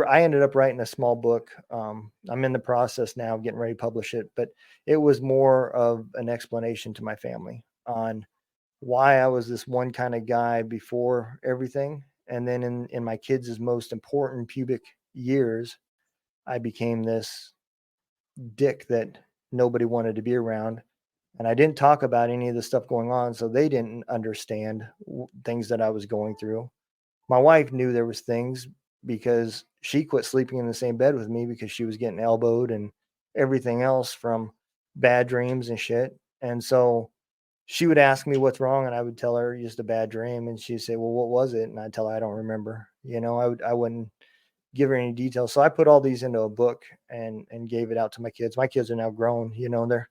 I ended up writing a small book. I'm in the process now of getting ready to publish it, but it was more of an explanation to my family on why I was this one kind of guy before everything. And then in my kids' most important pubic years, I became this dick that nobody wanted to be around. And I didn't talk about any of the stuff going on, so they didn't understand things that I was going through. My wife knew there was things because she quit sleeping in the same bed with me because she was getting elbowed and everything else from bad dreams and shit. And so she would ask me what's wrong, and I would tell her just a bad dream, and she'd say, "Well, what was it?" And I'd tell her I don't remember. I wouldn't give her any details. So I put all these into a book and gave it out to my kids. My kids are now grown. They're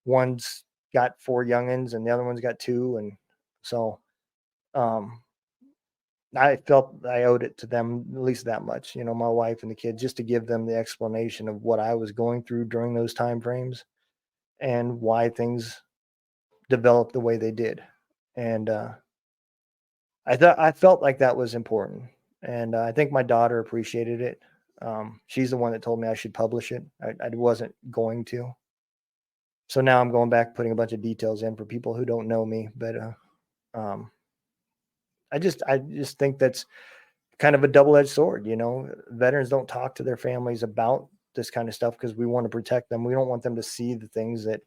one's got 4 youngins and the other one's got 2, and so um, I felt I owed it to them at least that much. My wife and the kids, just to give them the explanation of what I was going through during those time frames and why things developed the way they did. And I felt like that was important, and I think my daughter appreciated it. She's the one that told me I should publish it. I wasn't going to, so now I'm going back putting a bunch of details in for people who don't know me. But Um, I just think that's kind of a double-edged sword. Veterans don't talk to their families about this kind of stuff because we want to protect them. We don't want them to see the things that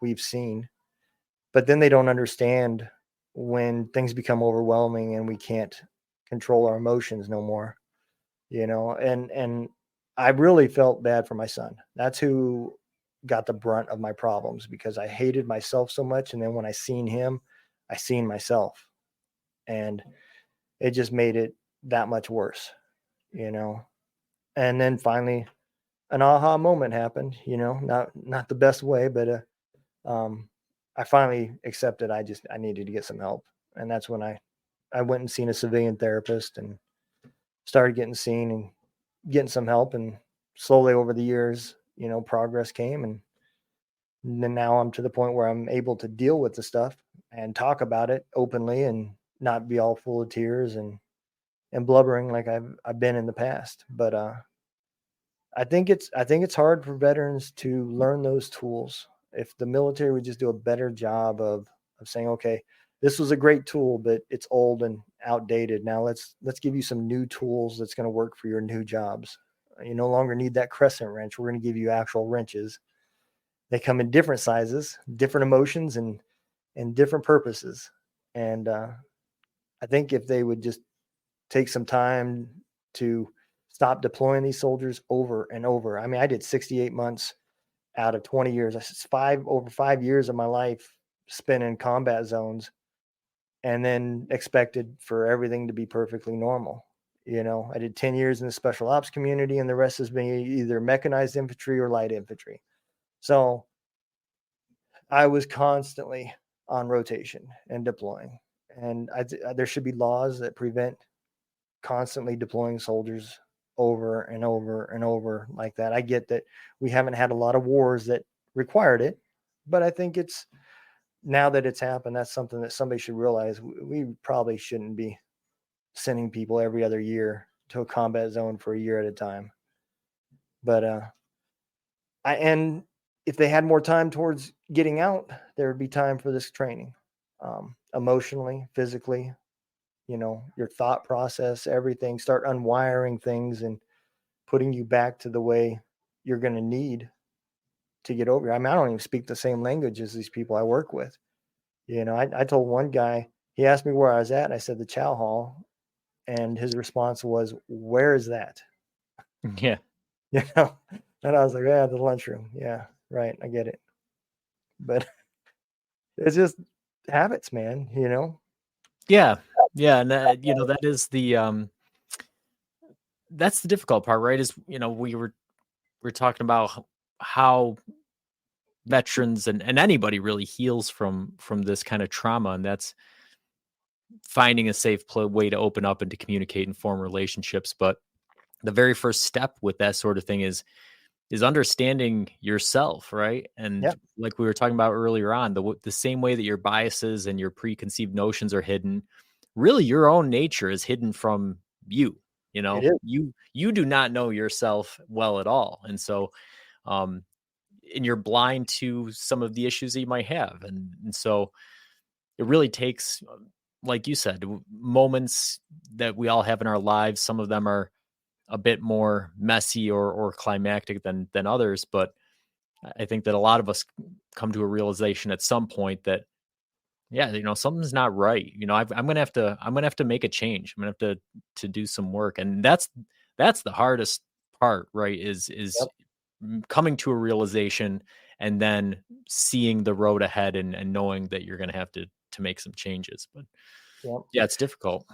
we've seen, but then they don't understand when things become overwhelming and we can't control our emotions no more. And I really felt bad for my son. That's who got the brunt of my problems because I hated myself so much. And then when I seen him, I seen myself, and it just made it that much worse, you know. And then finally, an aha moment happened. Not the best way, but um, I finally accepted I needed to get some help, and that's when I went and seen a civilian therapist and started getting seen and getting some help, and slowly over the years, progress came, and then now I'm to the point where I'm able to deal with the stuff and talk about it openly and not be all full of tears and blubbering like I've been in the past. But I think it's hard for veterans to learn those tools. If the military would just do a better job of saying, okay, this was a great tool, but it's old and outdated. Now let's give you some new tools that's going to work for your new jobs. You no longer need that crescent wrench. We're going to give you actual wrenches. They come in different sizes, different emotions, and different purposes. And I think if they would just take some time to stop deploying these soldiers over and over. I mean, I did 68 months out of 20 years. That's over 5 years of my life spent in combat zones, and then expected for everything to be perfectly normal. I did 10 years in the special ops community, and the rest has been either mechanized infantry or light infantry. So I was constantly on rotation and deploying. And there should be laws that prevent constantly deploying soldiers over and over and over like that. I get that we haven't had a lot of wars that required it, but I think it's now that it's happened, that's something that somebody should realize. We probably shouldn't be sending people every other year to a combat zone for a year at a time. But and if they had more time towards getting out, there would be time for this training, emotionally, physically, your thought process, everything, start unwiring things and putting you back to the way you're going to need to get over. I mean, I don't even speak the same language as these people I work with. I told one guy, he asked me where I was at, and I said the chow hall, and his response was, "Where is that?" Yeah. And I was like, "Yeah, the lunchroom." Yeah, right, I get it. But it's just habits, man. Yeah. Yeah. And that is that's the difficult part, right? Is, we're talking about how veterans and anybody really heals from this kind of trauma, and that's finding a safe way to open up and to communicate and form relationships. But the very first step with that sort of thing is understanding yourself, right? And Yeah, like we were talking about earlier on, the same way that your biases and your preconceived notions are hidden, really your own nature is hidden from you. it is. You do not know yourself well at all, and so um and you're blind to some of the issues that you might have, and so it really takes, like you said, moments that we all have in our lives. Some of them are a bit more messy or climactic than others, but I think that a lot of us come to a realization at some point that, yeah, something's not right. I'm gonna have to make a change. I'm gonna have to do some work, and that's the hardest part, right? Is Yep, coming to a realization and then seeing the road ahead and knowing that you're gonna have to make some changes. But yep. yeah, it's difficult.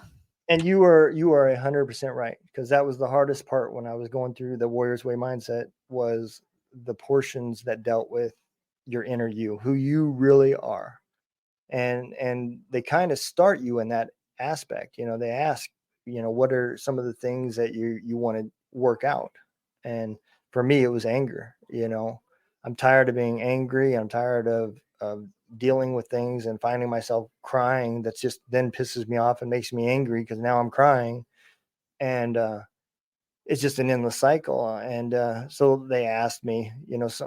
And you are 100% right, because that was the hardest part when I was going through the Warriors Way mindset, was the portions that dealt with your inner you, who you really are. And they kind of start you in that aspect. They ask, what are some of the things that you want to work out? And for me, it was anger. I'm tired of being angry. I'm tired of dealing with things and finding myself crying. That's just then pisses me off and makes me angry because now I'm crying. And it's just an endless cycle. And so they asked me,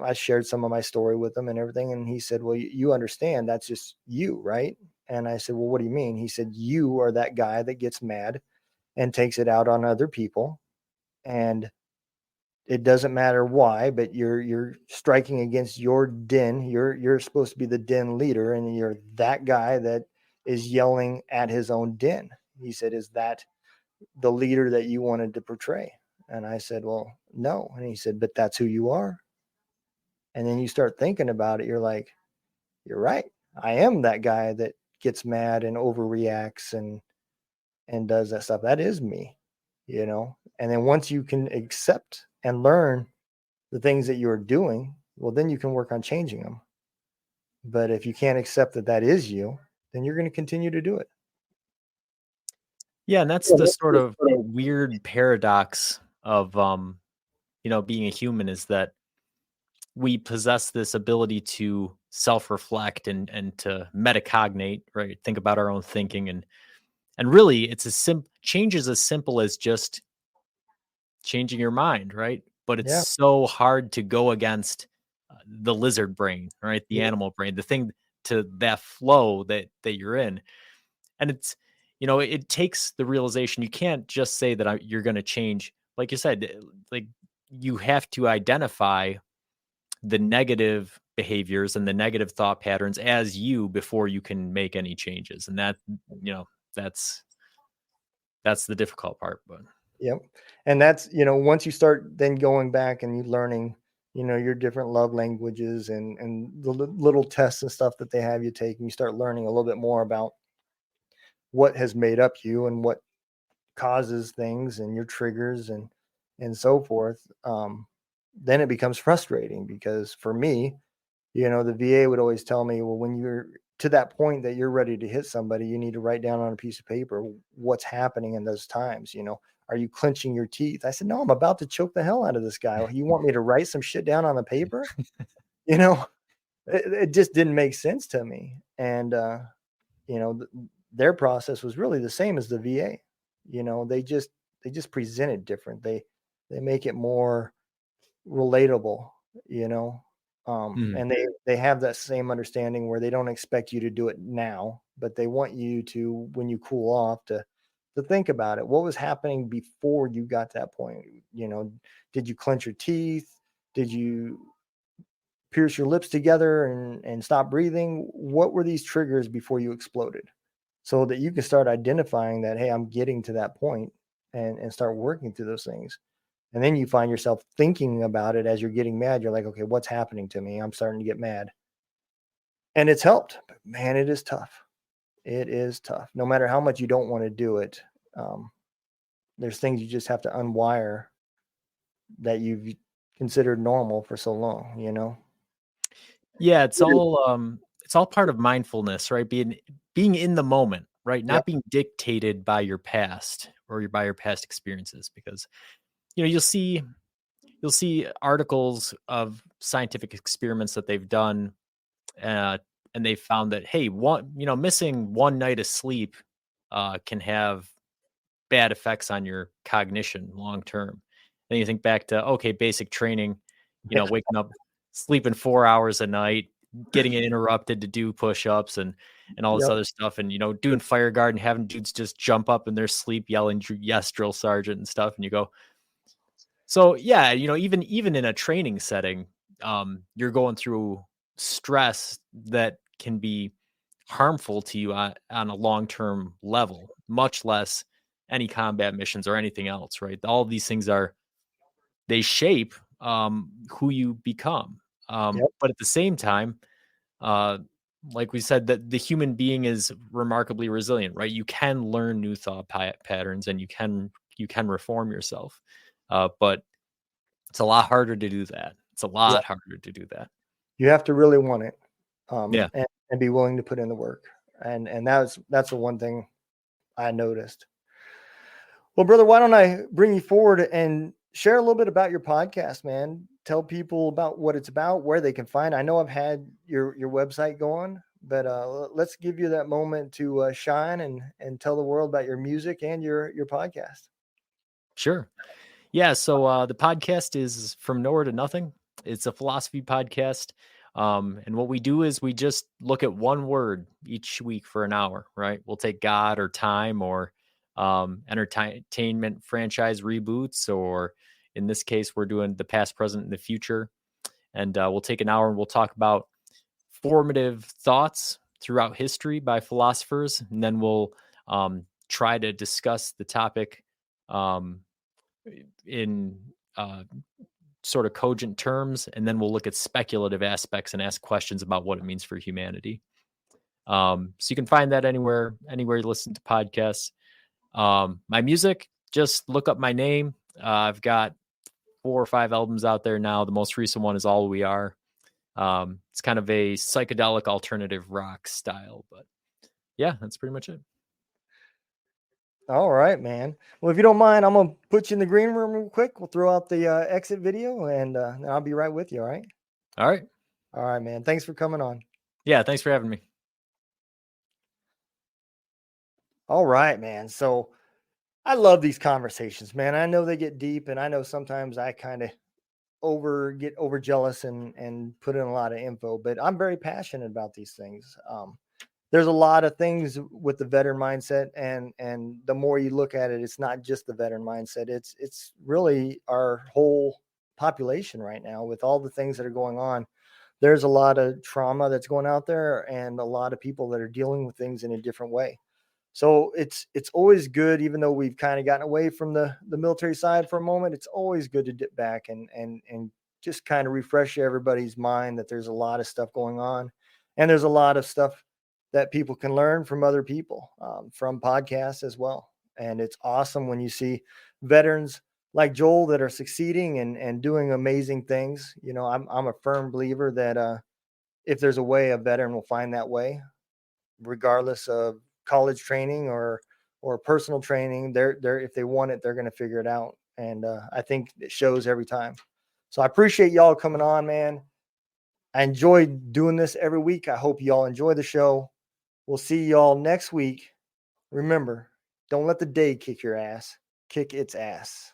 I shared some of my story with them and everything. And he said, well, you understand that's just you, right? And I said, well, what do you mean? He said, you are that guy that gets mad and takes it out on other people. And it doesn't matter why, but you're striking against your den. You're supposed to be the den leader, and you're that guy that is yelling at his own den. He said, is that the leader that you wanted to portray? And I said, well, no. And he said, but that's who you are. And then you start thinking about it. You're like, you're right. I am that guy that gets mad and overreacts and does that stuff. That is me, you know? And then once you can accept and learn the things that you're doing, well, then you can work on changing them. But if you can't accept that that is you, then you're going to continue to do it. Yeah, and that's the sort of weird paradox of being a human, is that we possess this ability to self-reflect and to metacognate, right? Think about our own thinking, and really it's change is as simple as just changing your mind, right? But it's Yeah. so hard to go against the lizard brain, right? The Yeah. animal brain, the thing, to that flow that you're in. And it's, it takes the realization. You can't just say that you're going to change. Like you said, like, you have to identify the negative behaviors and the negative thought patterns as you before you can make any changes. And that, that's the difficult part. But Yep. And that's, once you start then going back and you learning, your different love languages and the little tests and stuff that they have you take, and you start learning a little bit more about what has made up you and what causes things and your triggers and so forth. Then it becomes frustrating, because for me, the VA would always tell me, well, when you're to that point that you're ready to hit somebody, you need to write down on a piece of paper what's happening in those times. Are you clenching your teeth? I said, no, I'm about to choke the hell out of this guy. You want me to write some shit down on the paper? you know, it just didn't make sense to me. And, their process was really the same as the VA. They just present it different. They make it more relatable, you know. And they have that same understanding where they don't expect you to do it now, but they want you to, when you cool off, to think about it. What was happening before you got to that point? Did you clench your teeth? Did you pierce your lips together and stop breathing? What were these triggers before you exploded? So that you can start identifying that, hey, I'm getting to that point, and start working through those things. And then you find yourself thinking about it as you're getting mad. You're like, okay, what's happening to me? I'm starting to get mad. And it's helped. But man, it is tough. It is tough. No matter how much you don't want to do it, there's things you just have to unwire that you've considered normal for so long. yeah, it's all part of mindfulness, right? Being in the moment, right? Yep. Not being dictated by your past or by your past experiences, because you'll see articles of scientific experiments that they've done, and they found that, hey, missing one night of sleep can have bad effects on your cognition long term. And you think back to, okay, basic training, waking up, sleeping 4 hours a night, getting it interrupted to do push-ups and all this Yep. other stuff, and doing fire guard and having dudes just jump up in their sleep yelling yes, drill sergeant and stuff, and you go, so yeah, even in a training setting, you're going through stress that can be harmful to you on a long-term level, much less any combat missions or anything else, right? All of these things they shape who you become. Yep. But at the same time, like we said, that the human being is remarkably resilient, right? You can learn new thought patterns, and you can reform yourself. But it's a lot harder to do that. It's a Yep. lot harder to do that. You have to really want it, Yeah. and be willing to put in the work. And that's the one thing I noticed. Well, brother, why don't I bring you forward and share a little bit about your podcast, man? Tell people about what it's about, where they can find. I know I've had your website going, but let's give you that moment to shine and tell the world about your music and your podcast. Sure. Yeah. So the podcast is From Nowhere to Nothing. It's a philosophy podcast. And what we do is we just look at one word each week for an hour, right? We'll take God or time or entertainment franchise reboots, or in this case, we're doing the past, present, and the future. And we'll take an hour and we'll talk about formative thoughts throughout history by philosophers. And then we'll try to discuss the topic um, in sort of cogent terms, and then we'll look at speculative aspects and ask questions about what it means for humanity. So you can find that anywhere you listen to podcasts. My music, just look up my name. I've got 4 or 5 albums out there now. The most recent one is All We Are. It's kind of a psychedelic alternative rock style, but yeah, that's pretty much it. All right, man. Well, if you don't mind, I'm going to put you in the green room real quick. We'll throw out the exit video, and I'll be right with you, all right? All right. All right, man. Thanks for coming on. Yeah, thanks for having me. All right, man. So I love these conversations, man. I know they get deep, and I know sometimes I kind of get over jealous and put in a lot of info, but I'm very passionate about these things. There's a lot of things with the veteran mindset, and the more you look at it, it's not just the veteran mindset. It's really our whole population right now with all the things that are going on. There's a lot of trauma that's going out there, and a lot of people that are dealing with things in a different way. So it's always good, even though we've kind of gotten away from the military side for a moment, it's always good to dip back and just kind of refresh everybody's mind that there's a lot of stuff going on. And there's a lot of stuff that people can learn from other people, from podcasts as well. And it's awesome when you see veterans like Joel that are succeeding and doing amazing things. You know, I'm a firm believer that if there's a way, a veteran will find that way, regardless of college training or personal training. They're if they want it, they're going to figure it out. And I think it shows every time. So I appreciate y'all coming on, man. I enjoy doing this every week. I hope y'all enjoy the show. We'll see y'all next week. Remember, don't let the day kick your ass. Kick its ass.